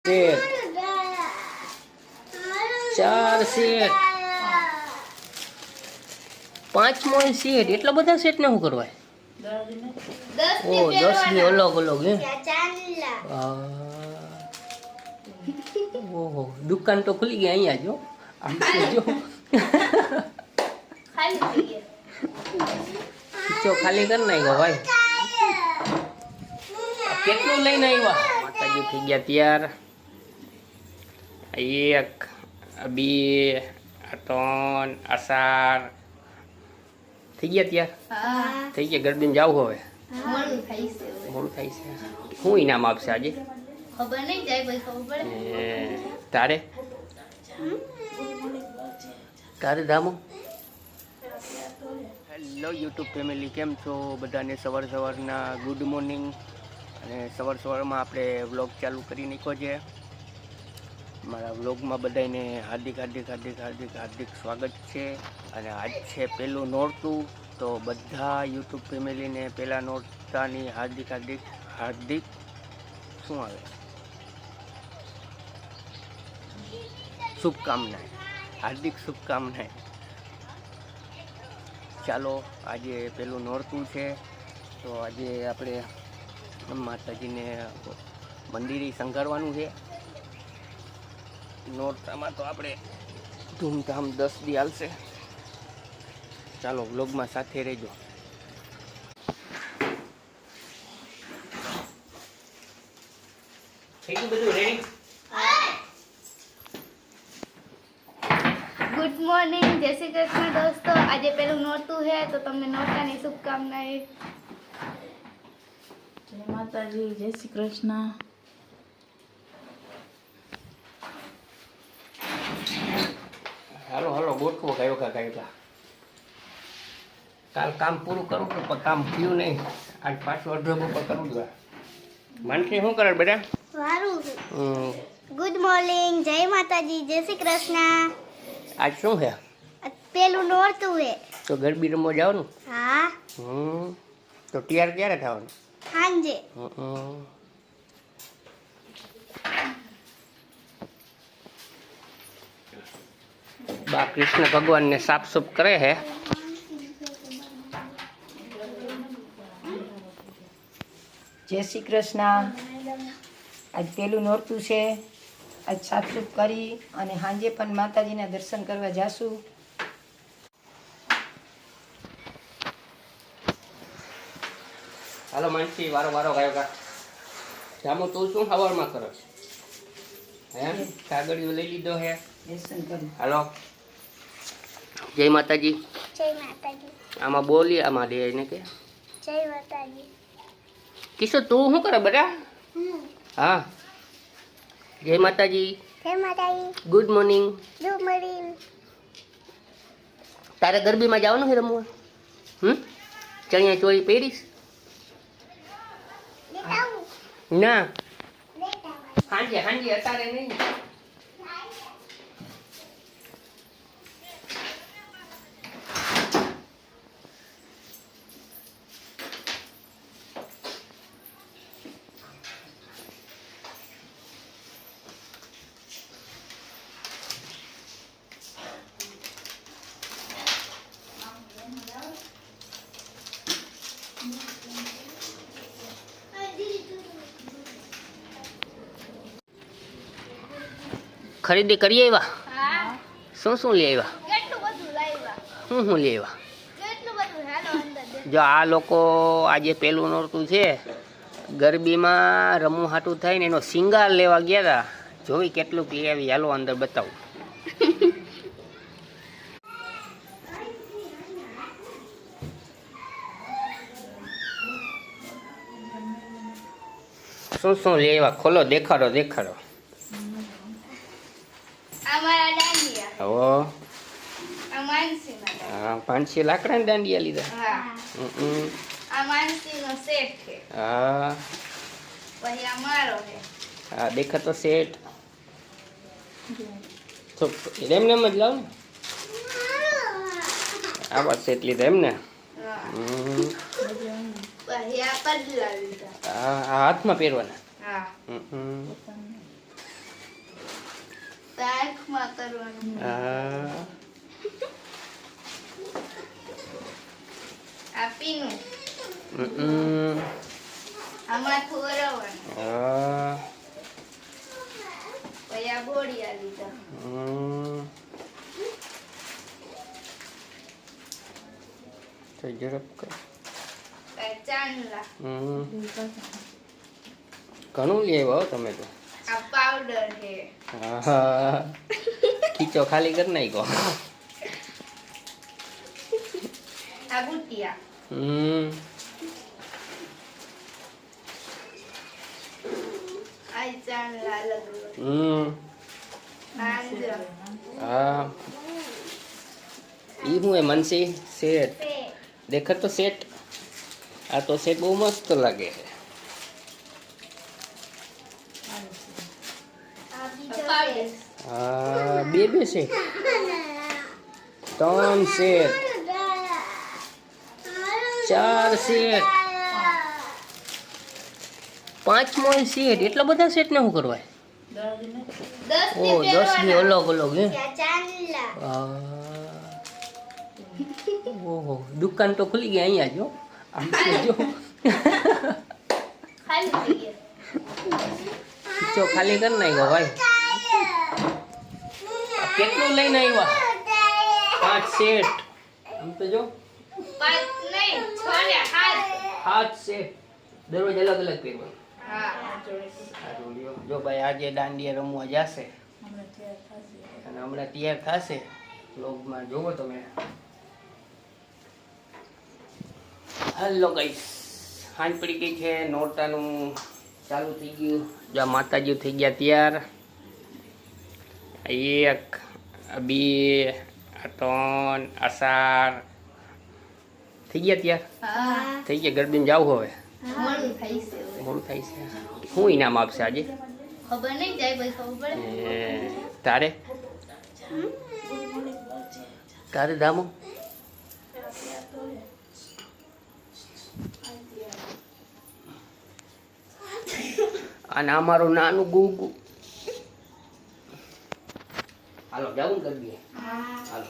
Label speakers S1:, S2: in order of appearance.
S1: Set 4 set 5મો set એટલા બધા set ને શું કરવા? ઓ 10 ની અલગ અલગ હે. ઓહો દુકાન તો ખુલી ગઈ અહીંયા જો. આમ જો ખીચો ખાલી કરી નાખ્યો ભાઈ. કેટલું લઈને આવ્યા? માતાજી થઈ ગયા તૈયાર. 1 2 3 4 થઈ ગયા તૈયાર. થઈ ગયા. ગરબીને જાવ હવે. મોડું થાય છે. શું ઇનામ આપશે આજે?
S2: ખબર નહીં જાય ભાઈ ખબર પડે.
S1: તારે તારે ધામો. હેલો યુટ્યુબ ફેમિલી, કેમ છો બધાને? સવારના ગુડ મોર્નિંગ. અને સવારમાં આપણે વ્લોગ ચાલુ કરી નાખ્યો છે. મારા વ્લોગમાં બધાને હાર્દિક સ્વાગત છે. અને આજ છે પહેલું નોરતું, તો બધા યુટ્યુબ ફેમિલીને પહેલા નોરતાની હાર્દિક શું આવે શુભકામનાએ, હાર્દિક શુભકામનાએ. ચાલો આજે પેલું નોરતું છે, તો આજે આપણે માતાજીને મંદિરે શણગારવાનું છે. નોરતામાં તો આપણે ધૂમધામ 10 દી હાલશે. ચાલો વ્લોગમાં સાથે રહેજો. થઈ ગયું બધું રેડી?
S2: ગુડ મોર્નિંગ, જય શ્રી કૃષ્ણ દોસ્તો. આજે પેલું નોરતું છે તો તમને નોરતાની શુભકામનાએ.
S3: જય માતાજી, જય શ્રી કૃષ્ણ.
S1: હાલો ગોઠવો કયો કાકા. કાલ કામ પૂરું કરું પણ કામ થયું નહીં. આજ પાછું અડધો બપોર કરવું જોઈએ. માનસી શું કરે બેટા?
S2: સારું. ગુડ મોર્નિંગ, જય માતાજી, જય શ્રી કૃષ્ણ.
S1: આજ શું છે?
S2: પેલું નોરતું છે.
S1: તો ગરબી રમવા જવાનું?
S2: હા.
S1: તો તૈયાર ક્યારે થવાનું?
S2: સાંજે.
S1: બા કૃષ્ણ ભગવાનને સાફ સુફ કરે છે.
S3: જય શ્રી કૃષ્ણ. આજ પેલું નોરતું છે. આજ સાફસૂફ કરી અને સાંજે પણ માતાજીના દર્શન કરવા જાશું.
S1: હાલો માનસી, વારો ગાયો કા. જામો તું શું સવારમાં કરો? હે કાગળિયો લઈ લીધો હે?
S3: દર્શન કરી.
S1: હાલો જય માતાજી.
S2: જય માતાજી.
S1: આમાં બોલી, આમાં દે એને કે
S2: જય માતાજી.
S1: કિશોર તું શું કરે બેટા? હા જય માતાજી.
S2: જય માતાજી.
S1: Good morning.
S2: Good morning.
S1: તારે ગરબીમાં જવાનું છે રમવા? ચણિયા ચોળી પહેરીશ? ના હાંજે અત્યારે નહીં. ખરીદી કરી આવ્યા?
S2: હા.
S1: શું લઈ આવ્યા?
S2: કેટલું બધું લાવ્યા.
S1: શું લઈ આવ્યા?
S2: કેટલું બધું. હાલો અંદર.
S1: જો આ લોકો આજે પેલું નોરતું છે, ગરબીમાં રમવું હાટું થાય ને એનો શિંગાર લેવા ગયા હતા. જોઈ કેટલું લઈ આવી. હાલો અંદર બતાવું. શું લઈ આવ્યા? ખોલો, દેખાડો.
S2: અમારા દાંડિયા.
S1: હવે
S2: આ માનસીના.
S1: હા 500 લાકડાની દાંડિયા લીધા.
S2: હા. આ માનસીનો સેટ છે.
S1: હા
S2: પછી આ મારો છે.
S1: હા દેખાતો સેટ. તો એમને જ લાવ ને. આવા સેટ લીધા એમને?
S2: પછી આ પદલા લીધા.
S1: આ હાથમાં પહેરવાના.
S2: હા. આંખમાં કરવાનું.
S1: હા
S2: આ પીનું
S1: હમ.
S2: આમાં થોરવાનું.
S1: હા
S2: પછી આ બોડિયા લીધા.
S1: હમ. તો ઝડપ કર.
S2: આ ચાંદલા.
S1: હમ. ઘણું લઈ આવ્યા હો તમે તો.
S2: આ પાવડર છે.
S1: હા ખીચો ખાલી કરી નાખ્યો.
S2: આ બુટિયા.
S1: હમ.
S2: આ ચાંદલા અલગ અલગ.
S1: હમ.
S2: આંજર.
S1: હા ઈ હું એ મનસી સેટ દેખત તો સેટ. આ તો સેટ બહુ મસ્ત લાગે છે.
S2: પાવડર.
S1: હા બે સેટ 3 સેટ 4 સેટ 5મો સેટ એટલા બધા સેટ ને શું કરવા?
S2: 10
S1: ઓ 10 ની અલગ અલગ હે.
S2: ચાંદલા.
S1: ઓહો દુકાન તો ખુલી ગઈ અહીંયા જો. આમ તો જો
S2: ખાલી થઈ ગયા.
S1: ખીચો ખાલી કરી નાખ્યો ભાઈ. કેટલું લઈને આવ્યા? 5 સેટ. આમ તો જો
S2: 5 નહીં 6 ને 7.
S1: 7 સેટ દરરોજ અલગ અલગ પહેરવા.
S2: હા
S1: જો ભાઈ આજે દાંડિયા રમવા જશે અને હમણાં તૈયાર થશે. વ્લોગમાં જોવો તમે. હેલો ગાઈસ, સાંજ પડી ગઈ છે. નોરતાનું ચાલુ થઈ ગયું. જો આ માતાજી થઈ ગયા તૈયાર. 1 2 3 4 થઈ ગયા તૈયાર.
S2: હા
S1: થઈ ગયા. ગરબીને જાવ હવે.
S2: મોડું થાય છે.
S1: મોડું થાય છે. શું ઇનામ આપશે આજે?
S2: ખબર નહીં જાય ભાઈ ખબર પડે.
S1: તારે તારે ધામો અને અમારું નાનું ગુગુ. હાલો જાવું કરી દઈએ. હાલો